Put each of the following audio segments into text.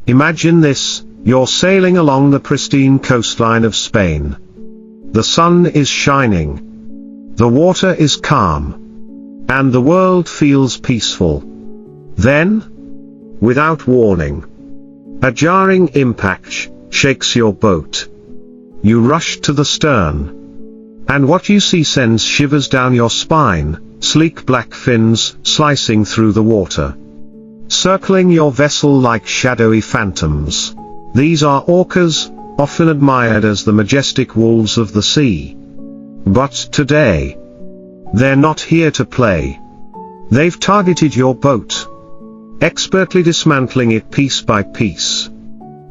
Imagine this: you're sailing along the pristine coastline of Spain. The sun is shining. The water is calm. And the world feels peaceful. Then, without warning, a jarring impact shakes your boat. You rush to the stern. And what you see sends shivers down your spine, sleek black fins slicing through the water, circling your vessel like shadowy phantoms. These are orcas, often admired as the majestic wolves of the sea. But today, they're not here to play. They've targeted your boat, expertly dismantling it piece by piece.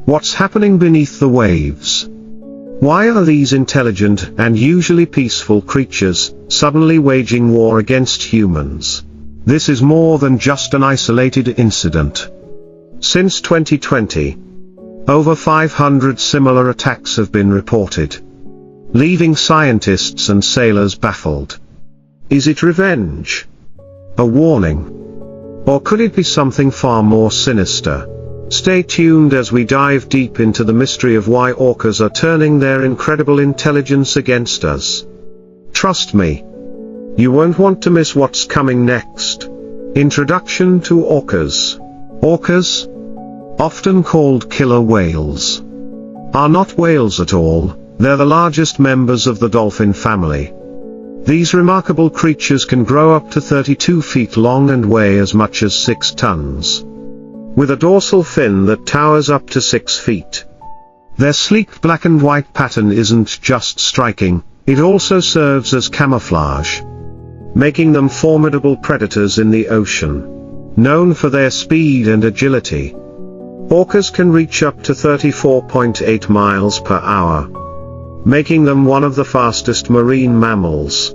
What's happening beneath the waves? Why are these intelligent and usually peaceful creatures suddenly waging war against humans? This is more than just an isolated incident. Since 2020, over 500 similar attacks have been reported, leaving scientists and sailors baffled. Is it revenge? A warning? Or could it be something far more sinister? Stay tuned as we dive deep into the mystery of why orcas are turning their incredible intelligence against us. Trust me, you won't want to miss what's coming next. Introduction to orcas. Orcas, often called killer whales, are not whales at all. They're the largest members of the dolphin family. These remarkable creatures can grow up to 32 feet long and weigh as much as 6 tons. With a dorsal fin that towers up to 6 feet. Their sleek black and white pattern isn't just striking, it also serves as camouflage, making them formidable predators in the ocean. Known for their speed and agility, orcas can reach up to 34.8 miles per hour, making them one of the fastest marine mammals.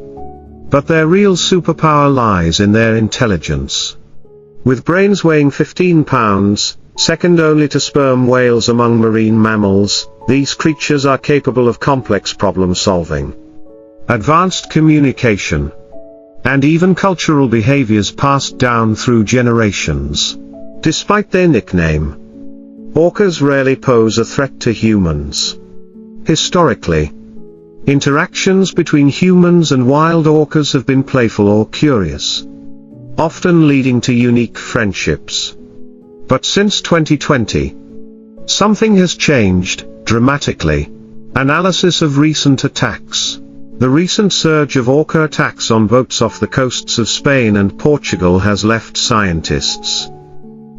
But their real superpower lies in their intelligence. With brains weighing 15 pounds, second only to sperm whales among marine mammals, these creatures are capable of complex problem solving, advanced communication, and even cultural behaviors passed down through generations. Despite their nickname, orcas rarely pose a threat to humans. Historically, interactions between humans and wild orcas have been playful or curious, often leading to unique friendships. But since 2020, something has changed dramatically. Analysis of recent attacks. The recent surge of orca attacks on boats off the coasts of Spain and Portugal has left scientists,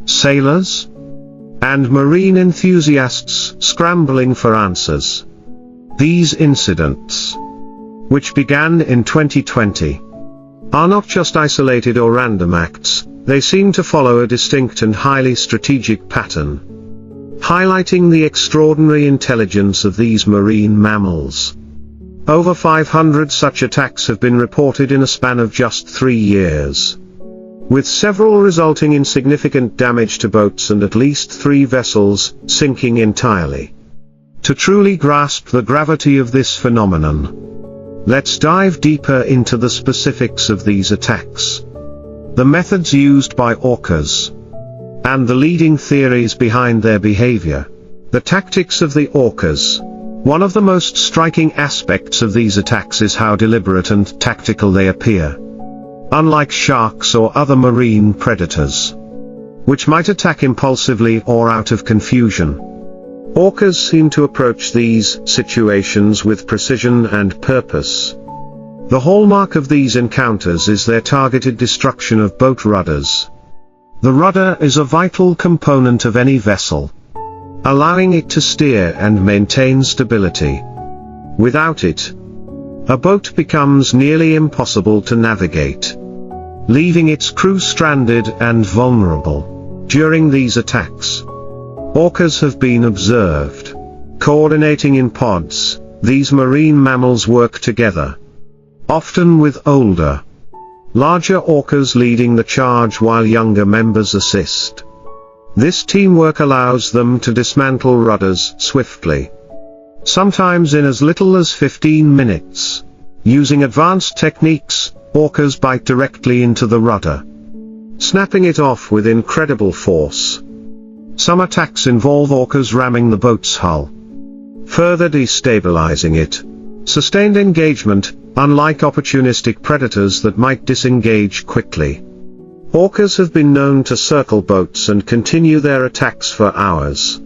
sailors, and marine enthusiasts scrambling for answers. These incidents, which began in 2020, are not just isolated or random acts. They seem to follow a distinct and highly strategic pattern, highlighting the extraordinary intelligence of these marine mammals. Over 500 such attacks have been reported in a span of just 3 years, with several resulting in significant damage to boats and at least 3 vessels sinking entirely. To truly grasp the gravity of this phenomenon, let's dive deeper into the specifics of these attacks, the methods used by orcas, and the leading theories behind their behavior. The tactics of the orcas. One of the most striking aspects of these attacks is how deliberate and tactical they appear. Unlike sharks or other marine predators, which might attack impulsively or out of confusion, orcas seem to approach these situations with precision and purpose. The hallmark of these encounters is their targeted destruction of boat rudders. The rudder is a vital component of any vessel, allowing it to steer and maintain stability. Without it, a boat becomes nearly impossible to navigate, leaving its crew stranded and vulnerable. During these attacks, orcas have been observed coordinating in pods. These marine mammals work together, often with older, larger orcas leading the charge while younger members assist. This teamwork allows them to dismantle rudders swiftly, sometimes in as little as 15 minutes. Using advanced techniques, orcas bite directly into the rudder, snapping it off with incredible force. Some attacks involve orcas ramming the boat's hull, further destabilizing it. Sustained engagement, unlike opportunistic predators that might disengage quickly. Orcas have been known to circle boats and continue their attacks for hours,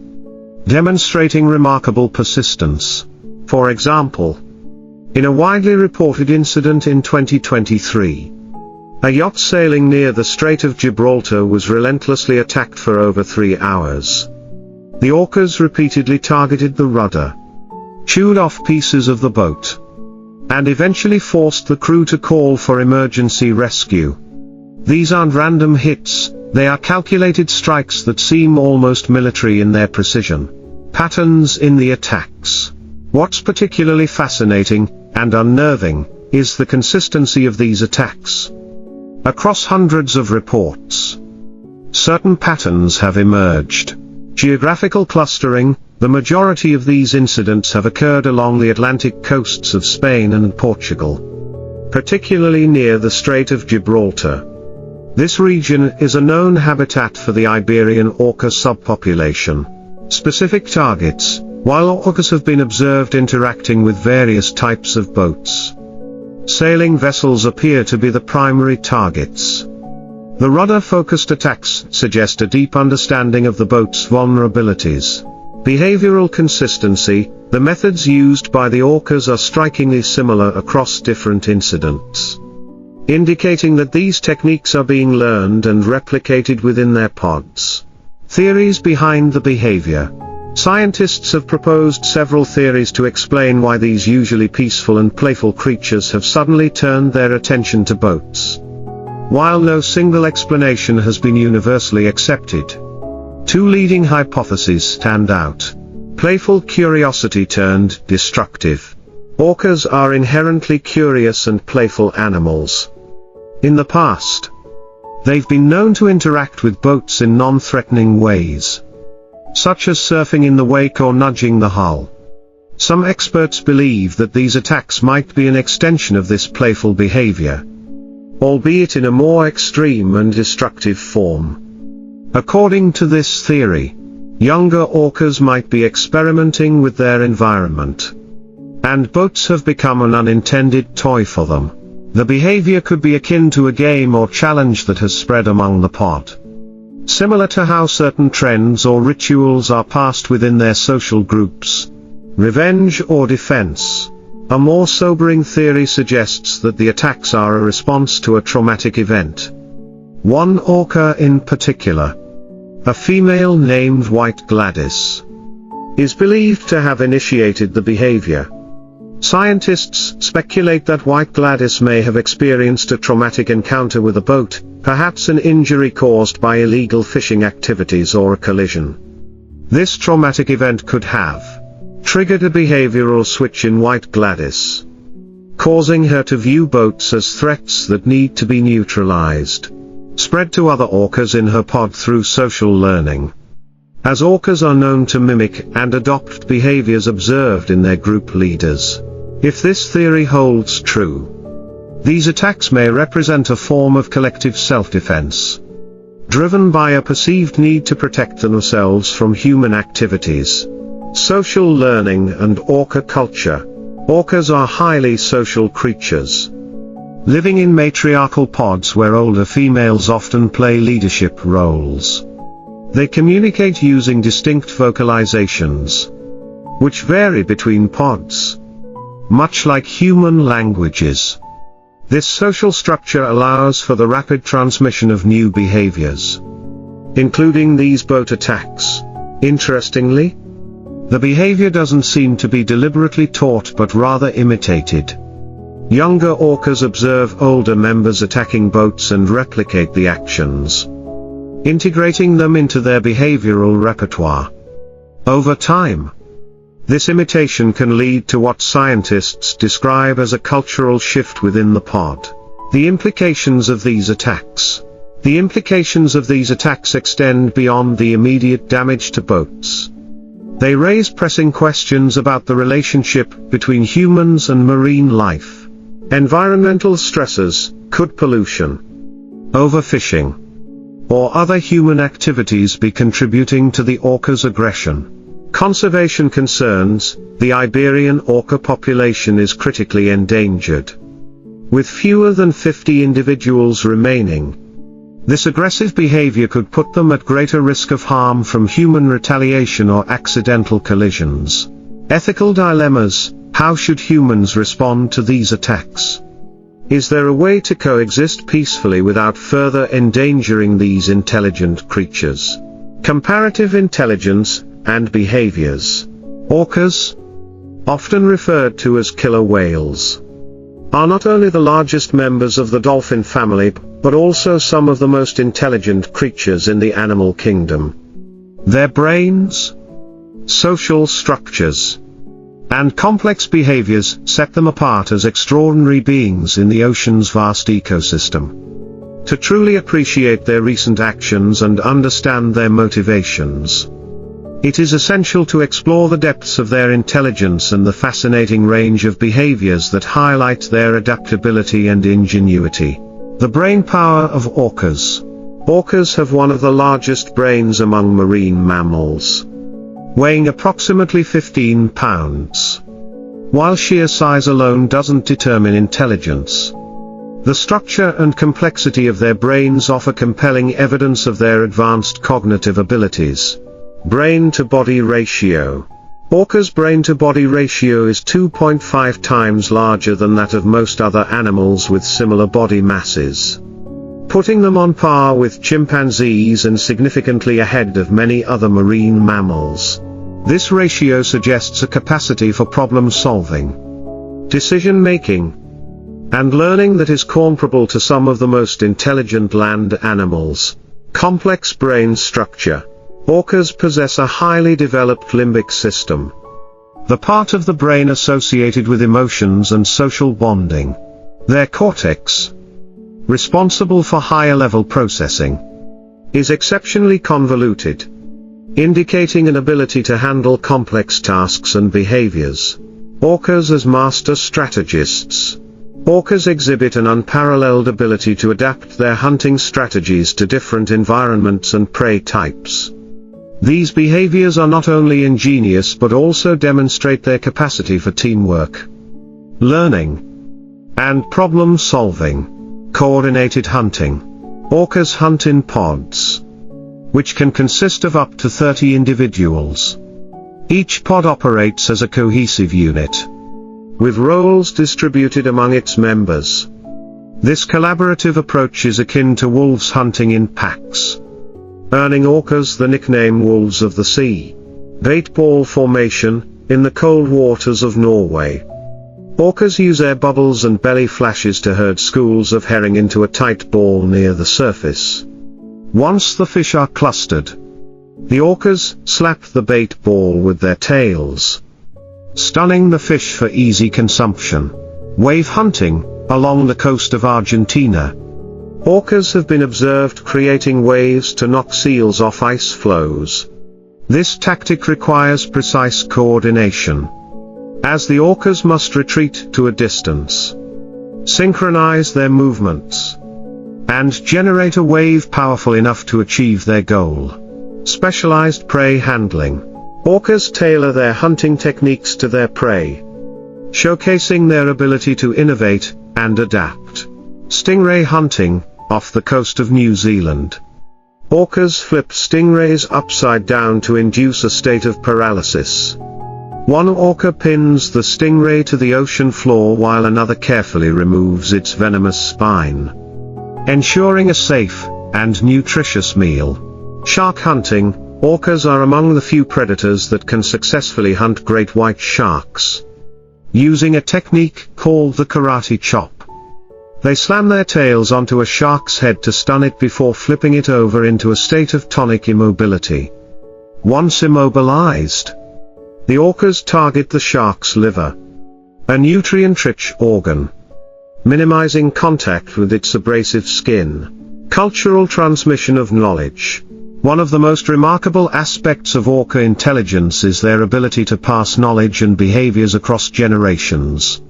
demonstrating remarkable persistence. For example, in a widely reported incident in 2023, a yacht sailing near the Strait of Gibraltar was relentlessly attacked for over 3 hours. The orcas repeatedly targeted the rudder, chewed off pieces of the boat, and eventually forced the crew to call for emergency rescue. These aren't random hits, they are calculated strikes that seem almost military in their precision. Patterns in the attacks. What's particularly fascinating, and unnerving, is the consistency of these attacks. Across hundreds of reports, certain patterns have emerged. Geographical clustering. The majority of these incidents have occurred along the Atlantic coasts of Spain and Portugal, particularly near the Strait of Gibraltar. This region is a known habitat for the Iberian orca subpopulation. Specific targets. While orcas have been observed interacting with various types of boats, sailing vessels appear to be the primary targets. The rudder-focused attacks suggest a deep understanding of the boat's vulnerabilities. Behavioral consistency. The methods used by the orcas are strikingly similar across different incidents, indicating that these techniques are being learned and replicated within their pods. Theories behind the behavior. Scientists have proposed several theories to explain why these usually peaceful and playful creatures have suddenly turned their attention to boats. While no single explanation has been universally accepted, two leading hypotheses stand out. Playful curiosity turned destructive. Orcas are inherently curious and playful animals. In the past, they've been known to interact with boats in non-threatening ways, such as surfing in the wake or nudging the hull. Some experts believe that these attacks might be an extension of this playful behavior, albeit in a more extreme and destructive form. According to this theory, younger orcas might be experimenting with their environment, and boats have become an unintended toy for them. The behavior could be akin to a game or challenge that has spread among the pod, similar to how certain trends or rituals are passed within their social groups. Revenge or defense. A more sobering theory suggests that the attacks are a response to a traumatic event. One orca in particular, a female named White Gladys, is believed to have initiated the behavior. Scientists speculate that White Gladys may have experienced a traumatic encounter with a boat, perhaps an injury caused by illegal fishing activities or a collision. This traumatic event could have triggered a behavioral switch in White Gladys, causing her to view boats as threats that need to be neutralized. Spread to other orcas in her pod through social learning. As orcas are known to mimic and adopt behaviors observed in their group leaders. If this theory holds true, these attacks may represent a form of collective self-defense, driven by a perceived need to protect themselves from human activities. Social learning and orca culture. Orcas are highly social creatures, living in matriarchal pods where older females often play leadership roles. They communicate using distinct vocalizations, which vary between pods, much like human languages. This social structure allows for the rapid transmission of new behaviors, including these boat attacks. Interestingly, the behavior doesn't seem to be deliberately taught but rather imitated. Younger orcas observe older members attacking boats and replicate the actions, integrating them into their behavioral repertoire. Over time, this imitation can lead to what scientists describe as a cultural shift within the pod. The implications of these attacks. The implications of these attacks extend beyond the immediate damage to boats. They raise pressing questions about the relationship between humans and marine life. Environmental stresses. Could pollution, overfishing, or other human activities be contributing to the orca's aggression. Conservation concerns: the Iberian orca population is critically endangered, with fewer than 50 individuals remaining. This aggressive behavior could put them at greater risk of harm from human retaliation or accidental collisions. Ethical dilemmas: how should humans respond to these attacks? Is there a way to coexist peacefully without further endangering these intelligent creatures? Comparative intelligence and behaviors. Orcas, often referred to as killer whales, are not only the largest members of the dolphin family, but also some of the most intelligent creatures in the animal kingdom. Their brains, social structures, and complex behaviors set them apart as extraordinary beings in the ocean's vast ecosystem. To truly appreciate their recent actions and understand their motivations, it is essential to explore the depths of their intelligence and the fascinating range of behaviors that highlight their adaptability and ingenuity. The brain power of orcas. Orcas have one of the largest brains among marine mammals, weighing approximately 15 pounds. While sheer size alone doesn't determine intelligence, the structure and complexity of their brains offer compelling evidence of their advanced cognitive abilities. Brain-to-body ratio. Orca's brain-to-body ratio is 2.5 times larger than that of most other animals with similar body masses, putting them on par with chimpanzees and significantly ahead of many other marine mammals. This ratio suggests a capacity for problem-solving, decision-making, and learning that is comparable to some of the most intelligent land animals. Complex brain structure. Orcas possess a highly developed limbic system, the part of the brain associated with emotions and social bonding. Their cortex, responsible for higher-level processing, is exceptionally convoluted, indicating an ability to handle complex tasks and behaviors. Orcas as master strategists. Orcas exhibit an unparalleled ability to adapt their hunting strategies to different environments and prey types. These behaviors are not only ingenious but also demonstrate their capacity for teamwork, learning, and problem-solving. Coordinated hunting. Orcas hunt in pods, which can consist of up to 30 individuals. Each pod operates as a cohesive unit, with roles distributed among its members. This collaborative approach is akin to wolves hunting in packs, earning orcas the nickname wolves of the sea. Bait ball formation. In the cold waters of Norway, orcas use air bubbles and belly flashes to herd schools of herring into a tight ball near the surface. Once the fish are clustered, the orcas slap the bait ball with their tails, stunning the fish for easy consumption. Wave hunting. Along the coast of Argentina, orcas have been observed creating waves to knock seals off ice floes. This tactic requires precise coordination, as the orcas must retreat to a distance, synchronize their movements, and generate a wave powerful enough to achieve their goal. Specialized prey handling. Orcas tailor their hunting techniques to their prey, showcasing their ability to innovate and adapt. Stingray hunting. Off the coast of New Zealand, orcas flip stingrays upside down to induce a state of paralysis. One orca pins the stingray to the ocean floor while another carefully removes its venomous spine, ensuring a safe and nutritious meal. Shark hunting. Orcas are among the few predators that can successfully hunt great white sharks, using a technique called the karate chop. They slam their tails onto a shark's head to stun it before flipping it over into a state of tonic immobility. Once immobilized, the orcas target the shark's liver, a nutrient-rich organ, minimizing contact with its abrasive skin. Cultural transmission of knowledge. One of the most remarkable aspects of orca intelligence is their ability to pass knowledge and behaviors across generations.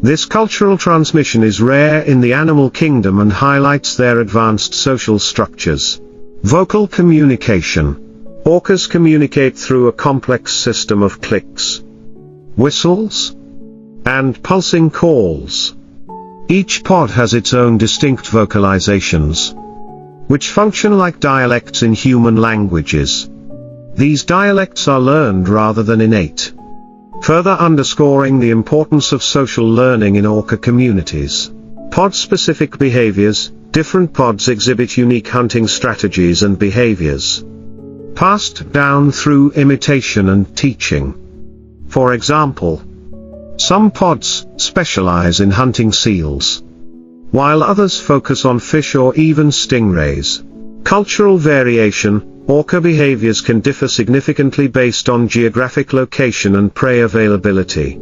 This cultural transmission is rare in the animal kingdom and highlights their advanced social structures. Vocal communication. Orcas communicate through a complex system of clicks, whistles, and pulsing calls. Each pod has its own distinct vocalizations, which function like dialects in human languages. These dialects are learned rather than innate, further underscoring the importance of social learning in orca communities. Pod-specific behaviors. Different pods exhibit unique hunting strategies and behaviors, passed down through imitation and teaching. For example, some pods specialize in hunting seals, while others focus on fish or even stingrays. Cultural variation. Orca behaviors can differ significantly based on geographic location and prey availability.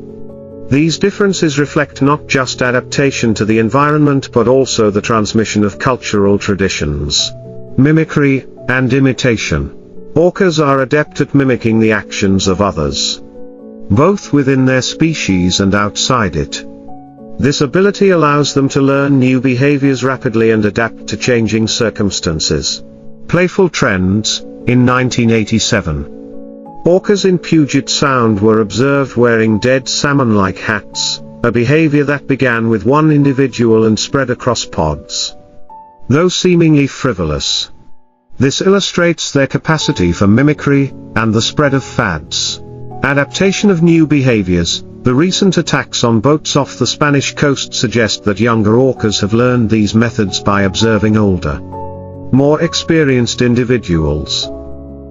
These differences reflect not just adaptation to the environment but also the transmission of cultural traditions, mimicry, and imitation. Orcas are adept at mimicking the actions of others, both within their species and outside it. This ability allows them to learn new behaviors rapidly and adapt to changing circumstances. Playful trends. In 1987, orcas in Puget Sound were observed wearing dead salmon-like hats, a behavior that began with one individual and spread across pods. Though seemingly frivolous, this illustrates their capacity for mimicry and the spread of fads. Adaptation of new behaviors. The recent attacks on boats off the Spanish coast suggest that younger orcas have learned these methods by observing older, more experienced individuals,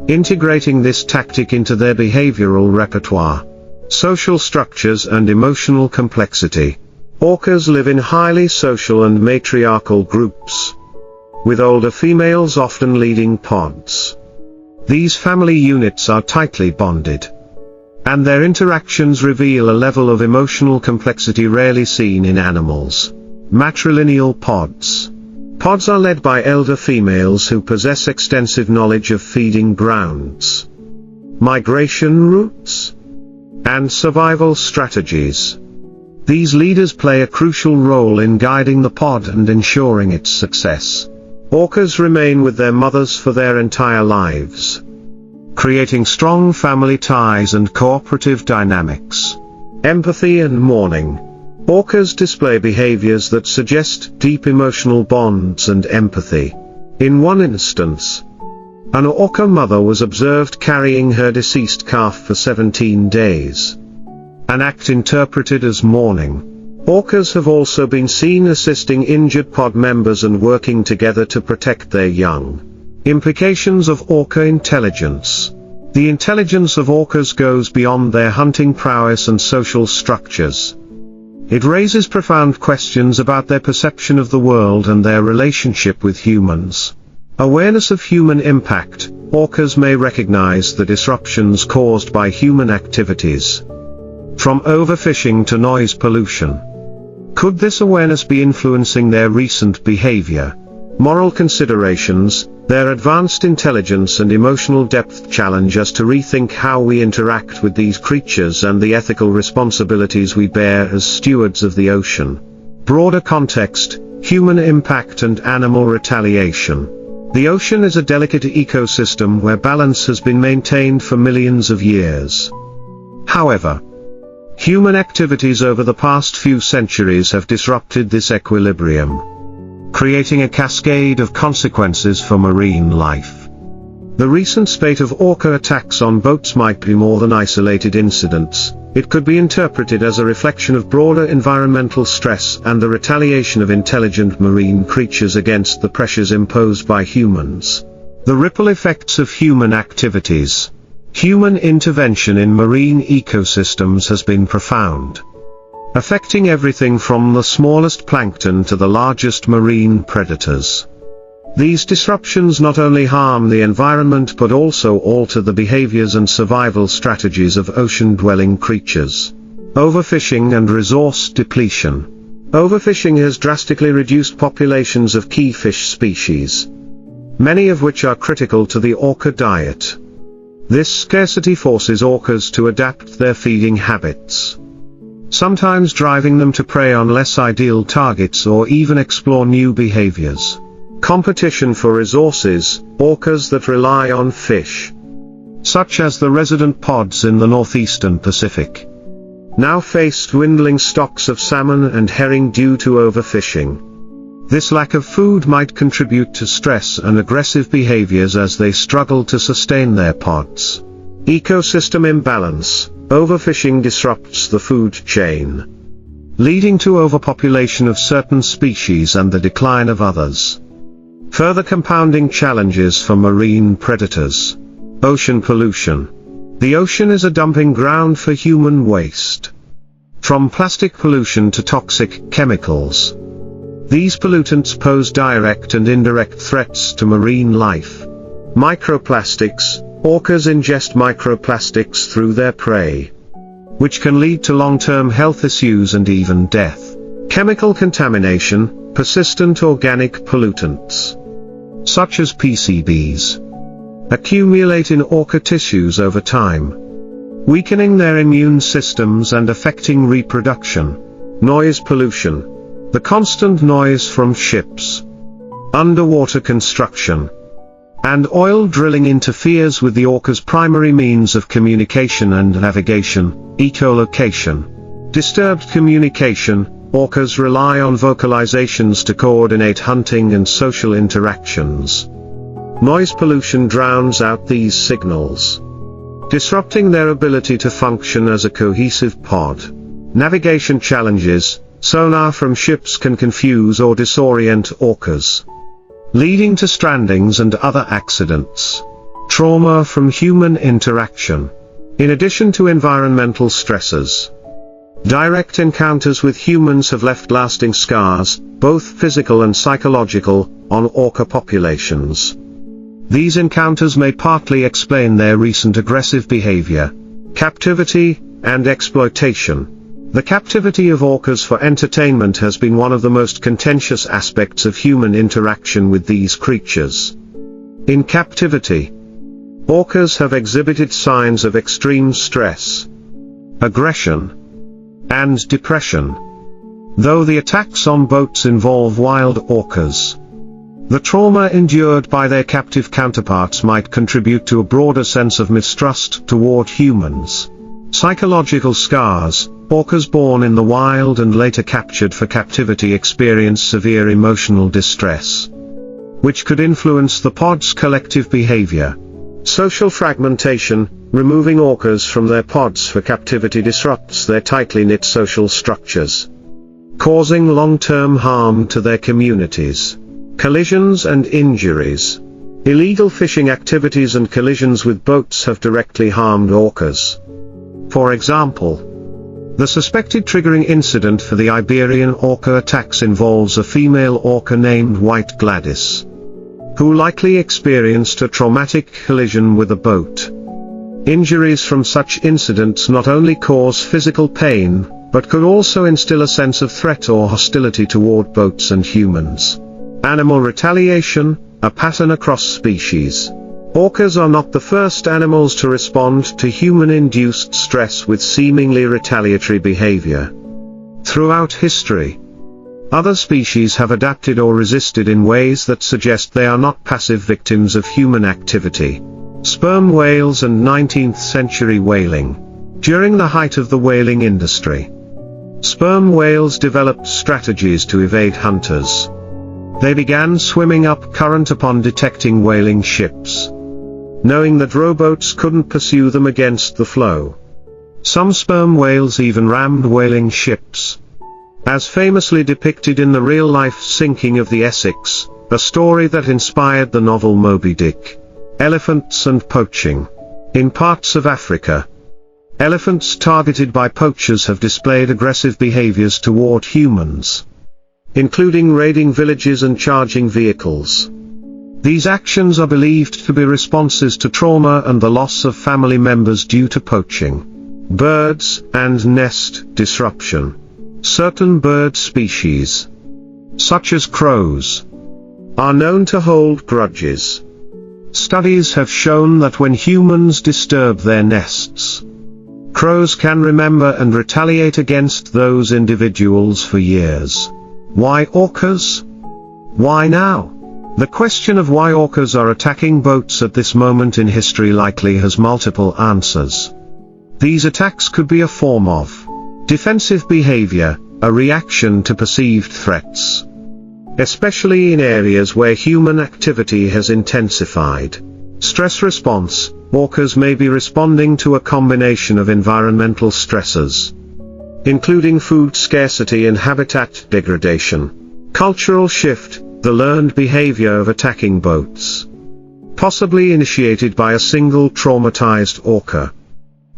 integrating this tactic into their behavioral repertoire. Social structures and emotional complexity. Orcas live in highly social and matriarchal groups, with older females often leading pods. These family units are tightly bonded, and their interactions reveal a level of emotional complexity rarely seen in animals. Matrilineal pods. Pods are led by elder females who possess extensive knowledge of feeding grounds, migration routes, and survival strategies. These leaders play a crucial role in guiding the pod and ensuring its success. Orcas remain with their mothers for their entire lives, creating strong family ties and cooperative dynamics. Empathy and mourning. Orcas display behaviors that suggest deep emotional bonds and empathy. In one instance, an orca mother was observed carrying her deceased calf for 17 days, an act interpreted as mourning. Orcas have also been seen assisting injured pod members and working together to protect their young. Implications of orca intelligence. The intelligence of orcas goes beyond their hunting prowess and social structures. It raises profound questions about their perception of the world and their relationship with humans. Awareness of human impact. Orcas may recognize the disruptions caused by human activities, from overfishing to noise pollution. Could this awareness be influencing their recent behavior? Moral considerations. Their advanced intelligence and emotional depth challenge us to rethink how we interact with these creatures and the ethical responsibilities we bear as stewards of the ocean. Broader context, human impact and animal retaliation. The ocean is a delicate ecosystem where balance has been maintained for millions of years. However, human activities over the past few centuries have disrupted this equilibrium, creating a cascade of consequences for marine life. The recent spate of orca attacks on boats might be more than isolated incidents. It could be interpreted as a reflection of broader environmental stress and the retaliation of intelligent marine creatures against the pressures imposed by humans. The ripple effects of human activities. Human intervention in marine ecosystems has been profound, affecting everything from the smallest plankton to the largest marine predators. These disruptions not only harm the environment but also alter the behaviors and survival strategies of ocean-dwelling creatures. Overfishing and resource depletion. Overfishing has drastically reduced populations of key fish species, many of which are critical to the orca diet. This scarcity forces orcas to adapt their feeding habits, sometimes driving them to prey on less ideal targets or even explore new behaviors. Competition for resources, orcas that rely on fish, such as the resident pods in the northeastern Pacific, now face dwindling stocks of salmon and herring due to overfishing. This lack of food might contribute to stress and aggressive behaviors as they struggle to sustain their pods. Ecosystem imbalance. Overfishing disrupts the food chain, leading to overpopulation of certain species and the decline of others. Further compounding challenges for marine predators. Ocean pollution. The ocean is a dumping ground for human waste. From plastic pollution to toxic chemicals, these pollutants pose direct and indirect threats to marine life. Microplastics. Orcas ingest microplastics through their prey, which can lead to long-term health issues and even death. Chemical contamination. Persistent organic pollutants, such as PCBs, accumulate in orca tissues over time, weakening their immune systems and affecting reproduction. Noise pollution. The constant noise from ships, underwater construction, and oil drilling interferes with the orca's primary means of communication and navigation. Echolocation. Disturbed communication. Orcas rely on vocalizations to coordinate hunting and social interactions. Noise pollution drowns out these signals, disrupting their ability to function as a cohesive pod. Navigation challenges. Sonar from ships can confuse or disorient orcas, leading to strandings and other accidents. Trauma from human interaction. In addition to environmental stressors, direct encounters with humans have left lasting scars, both physical and psychological, on orca populations. These encounters may partly explain their recent aggressive behavior. Captivity and exploitation. The captivity of orcas for entertainment has been one of the most contentious aspects of human interaction with these creatures. In captivity, orcas have exhibited signs of extreme stress, aggression, and depression. Though the attacks on boats involve wild orcas, the trauma endured by their captive counterparts might contribute to a broader sense of mistrust toward humans. Psychological scars. Orcas born in the wild and later captured for captivity experience severe emotional distress, which could influence the pod's collective behavior. Social fragmentation. Removing orcas from their pods for captivity disrupts their tightly knit social structures, causing long-term harm to their communities. Collisions and injuries. Illegal fishing activities and collisions with boats have directly harmed orcas. For example, the suspected triggering incident for the Iberian orca attacks involves a female orca named White Gladys, who likely experienced a traumatic collision with a boat. Injuries from such incidents not only cause physical pain, but could also instill a sense of threat or hostility toward boats and humans. Animal retaliation, a pattern across species. Orcas are not the first animals to respond to human-induced stress with seemingly retaliatory behavior. Throughout history, other species have adapted or resisted in ways that suggest they are not passive victims of human activity. Sperm whales and 19th century whaling. During the height of the whaling industry, sperm whales developed strategies to evade hunters. They began swimming up current upon detecting whaling ships, knowing that rowboats couldn't pursue them against the flow. Some sperm whales even rammed whaling ships, as famously depicted in the real-life sinking of the Essex, a story that inspired the novel Moby Dick. Elephants and poaching. In parts of Africa, elephants targeted by poachers have displayed aggressive behaviors toward humans, including raiding villages and charging vehicles. These actions are believed to be responses to trauma and the loss of family members due to poaching. Birds and nest disruption. Certain bird species, such as crows, are known to hold grudges. Studies have shown that when humans disturb their nests, crows can remember and retaliate against those individuals for years. Why orcas? Why now? The question of why orcas are attacking boats at this moment in history likely has multiple answers. These attacks could be a form of defensive behavior, a reaction to perceived threats. Especially in areas where human activity has intensified. Stress response, orcas may be responding to a combination of environmental stressors, including food scarcity and habitat degradation. Cultural shift, the learned behavior of attacking boats, possibly initiated by a single traumatized orca,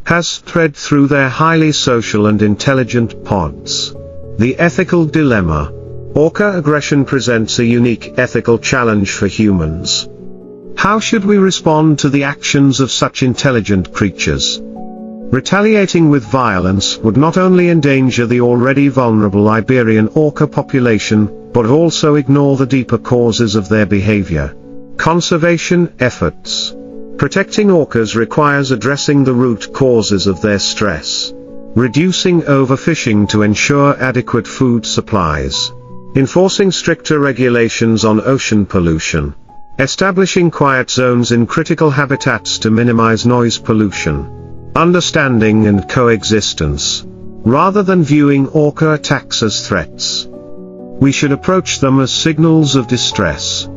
has spread through their highly social and intelligent pods. The ethical dilemma. Orca aggression presents a unique ethical challenge for humans. How should we respond to the actions of such intelligent creatures? Retaliating with violence would not only endanger the already vulnerable Iberian orca population, but also ignore the deeper causes of their behavior. Conservation efforts. Protecting orcas requires addressing the root causes of their stress, reducing overfishing to ensure adequate food supplies, enforcing stricter regulations on ocean pollution, establishing quiet zones in critical habitats to minimize noise pollution, understanding and coexistence. Rather than viewing orca attacks as threats, we should approach them as signals of distress.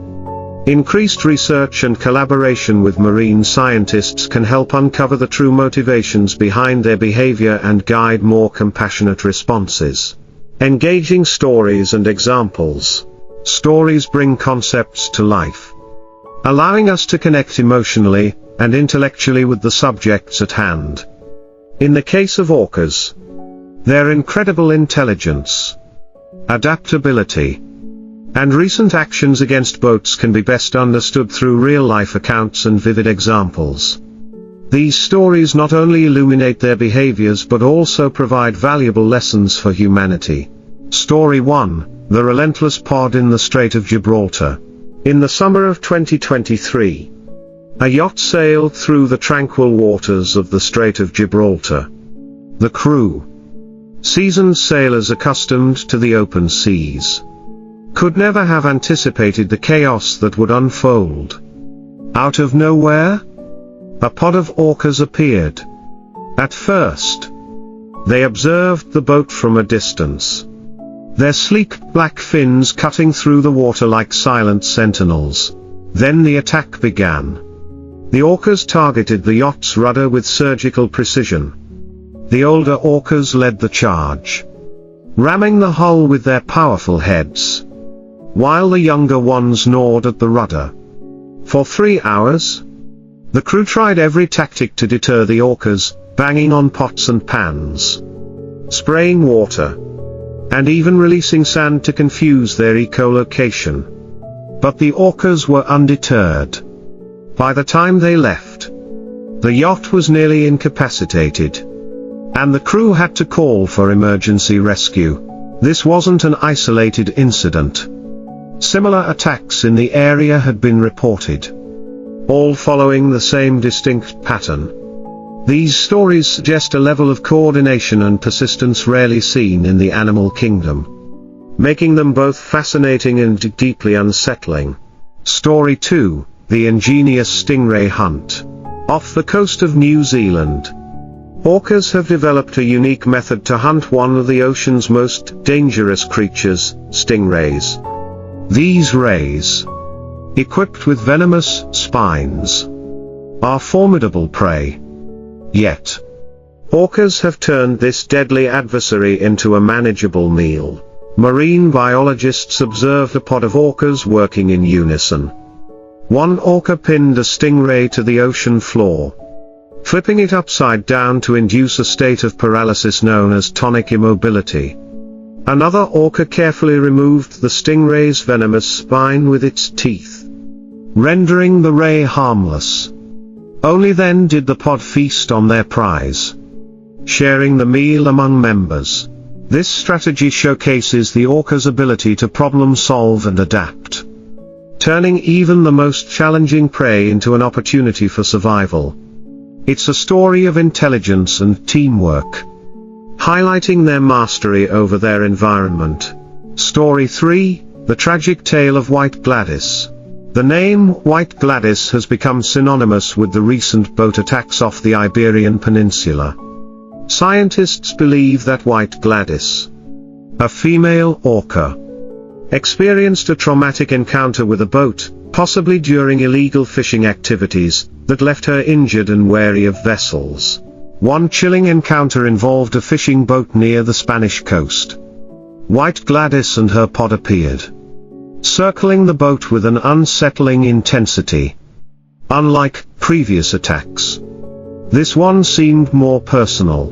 Increased research and collaboration with marine scientists can help uncover the true motivations behind their behavior and guide more compassionate responses. Engaging stories and examples. Stories bring concepts to life, allowing us to connect emotionally and intellectually with the subjects at hand. In the case of orcas, their incredible intelligence, adaptability, and recent actions against boats can be best understood through real-life accounts and vivid examples. These stories not only illuminate their behaviors but also provide valuable lessons for humanity. Story 1, The Relentless Pod in the Strait of Gibraltar. In the summer of 2023, a yacht sailed through the tranquil waters of the Strait of Gibraltar. The crew, seasoned sailors accustomed to the open seas, could never have anticipated the chaos that would unfold. Out of nowhere, a pod of orcas appeared. At first, they observed the boat from a distance, their sleek black fins cutting through the water like silent sentinels. Then the attack began. The orcas targeted the yacht's rudder with surgical precision. The older orcas led the charge, ramming the hull with their powerful heads, while the younger ones gnawed at the rudder. For 3 hours, the crew tried every tactic to deter the orcas, banging on pots and pans, spraying water, and even releasing sand to confuse their echolocation. But the orcas were undeterred. By the time they left, the yacht was nearly incapacitated, and the crew had to call for emergency rescue. This wasn't an isolated incident. Similar attacks in the area had been reported, all following the same distinct pattern. These stories suggest a level of coordination and persistence rarely seen in the animal kingdom, making them both fascinating and deeply unsettling. Story 2, The Ingenious Stingray Hunt. Off the coast of New Zealand, orcas have developed a unique method to hunt one of the ocean's most dangerous creatures, stingrays. These rays, equipped with venomous spines, are formidable prey. Yet, orcas have turned this deadly adversary into a manageable meal. Marine biologists observed a pod of orcas working in unison. One orca pinned a stingray to the ocean floor, flipping it upside down to induce a state of paralysis known as tonic immobility. Another orca carefully removed the stingray's venomous spine with its teeth, rendering the ray harmless. Only then did the pod feast on their prize, sharing the meal among members. This strategy showcases the orca's ability to problem solve and adapt, turning even the most challenging prey into an opportunity for survival. It's a story of intelligence and teamwork, highlighting their mastery over their environment. Story 3, The Tragic Tale of White Gladys. The name White Gladys has become synonymous with the recent boat attacks off the Iberian Peninsula. Scientists believe that White Gladys, a female orca, experienced a traumatic encounter with a boat, possibly during illegal fishing activities, that left her injured and wary of vessels. One chilling encounter involved a fishing boat near the Spanish coast. White Gladys and her pod appeared, circling the boat with an unsettling intensity. Unlike previous attacks, this one seemed more personal,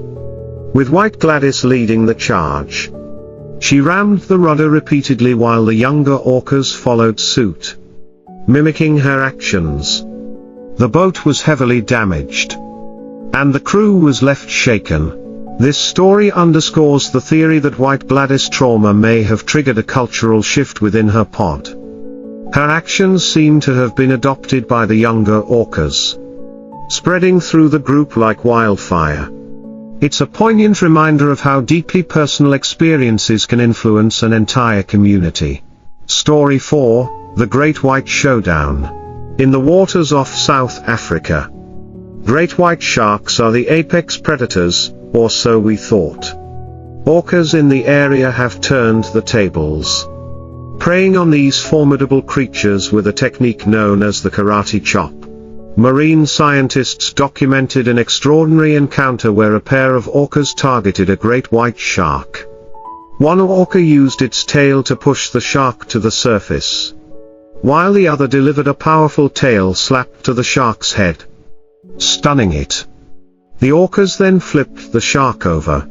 with White Gladys leading the charge. She rammed the rudder repeatedly while the younger orcas followed suit, mimicking her actions. The boat was heavily damaged, and the crew was left shaken. This story underscores the theory that White Gladys' trauma may have triggered a cultural shift within her pod. Her actions seem to have been adopted by the younger orcas, spreading through the group like wildfire. It's a poignant reminder of how deeply personal experiences can influence an entire community. Story 4, The Great White Showdown. In the waters off South Africa, great white sharks are the apex predators, or so we thought. Orcas in the area have turned the tables, preying on these formidable creatures with a technique known as the karate chop. Marine scientists documented an extraordinary encounter where a pair of orcas targeted a great white shark. One orca used its tail to push the shark to the surface, while the other delivered a powerful tail slap to the shark's head, stunning it. The orcas then flipped the shark over,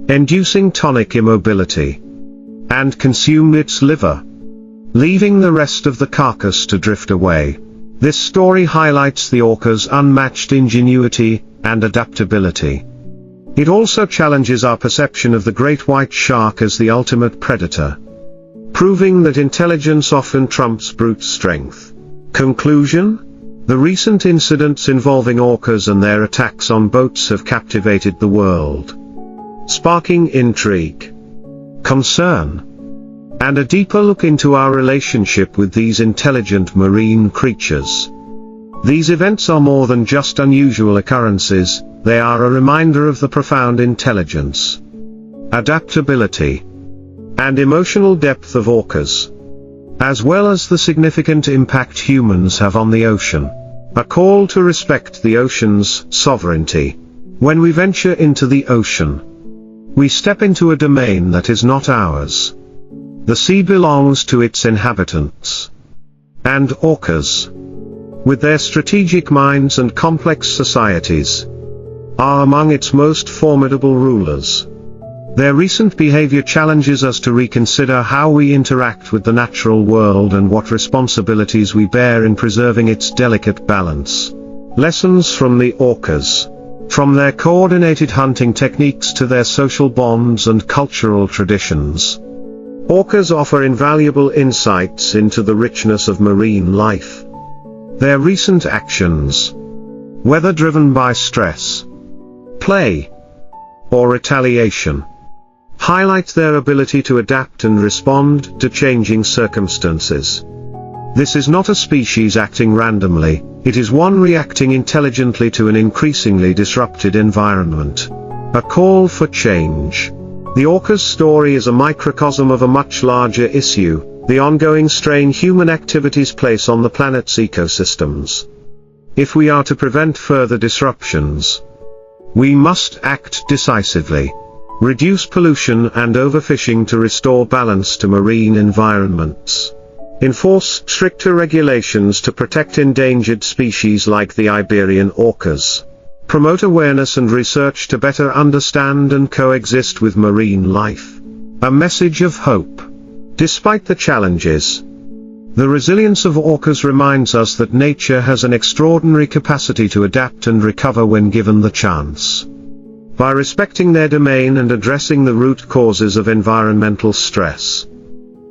inducing tonic immobility, and consumed its liver, leaving the rest of the carcass to drift away. This story highlights the orca's unmatched ingenuity and adaptability. It also challenges our perception of the great white shark as the ultimate predator, proving that intelligence often trumps brute strength. Conclusion? The recent incidents involving orcas and their attacks on boats have captivated the world, sparking intrigue, concern, and a deeper look into our relationship with these intelligent marine creatures. These events are more than just unusual occurrences, they are a reminder of the profound intelligence, adaptability, and emotional depth of orcas, as well as the significant impact humans have on the ocean. A call to respect the ocean's sovereignty. When we venture into the ocean, we step into a domain that is not ours. The sea belongs to its inhabitants. And orcas, with their strategic minds and complex societies, are among its most formidable rulers. Their recent behavior challenges us to reconsider how we interact with the natural world and what responsibilities we bear in preserving its delicate balance. Lessons from the orcas. From their coordinated hunting techniques to their social bonds and cultural traditions, orcas offer invaluable insights into the richness of marine life. Their recent actions, whether driven by stress, play, or retaliation, highlight their ability to adapt and respond to changing circumstances. This is not a species acting randomly, it is one reacting intelligently to an increasingly disrupted environment. A call for change. The orca's story is a microcosm of a much larger issue, the ongoing strain human activities place on the planet's ecosystems. If we are to prevent further disruptions, we must act decisively, reduce pollution and overfishing to restore balance to marine environments, enforce stricter regulations to protect endangered species like the Iberian orcas, promote awareness and research to better understand and coexist with marine life. A message of hope. Despite the challenges, the resilience of orcas reminds us that nature has an extraordinary capacity to adapt and recover when given the chance. By respecting their domain and addressing the root causes of environmental stress,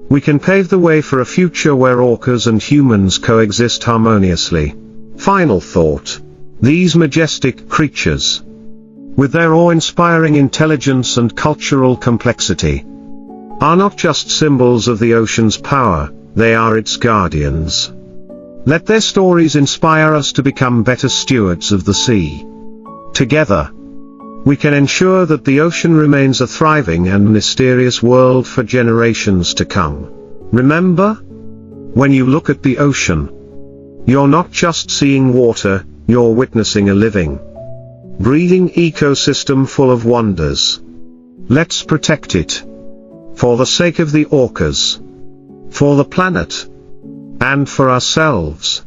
we can pave the way for a future where orcas and humans coexist harmoniously. Final thought. These majestic creatures, with their awe-inspiring intelligence and cultural complexity, are not just symbols of the ocean's power, they are its guardians. Let their stories inspire us to become better stewards of the sea. Together, we can ensure that the ocean remains a thriving and mysterious world for generations to come. Remember, when you look at the ocean, you're not just seeing water, you're witnessing a living, breathing ecosystem full of wonders. Let's protect it. For the sake of the orcas, for the planet, and for ourselves.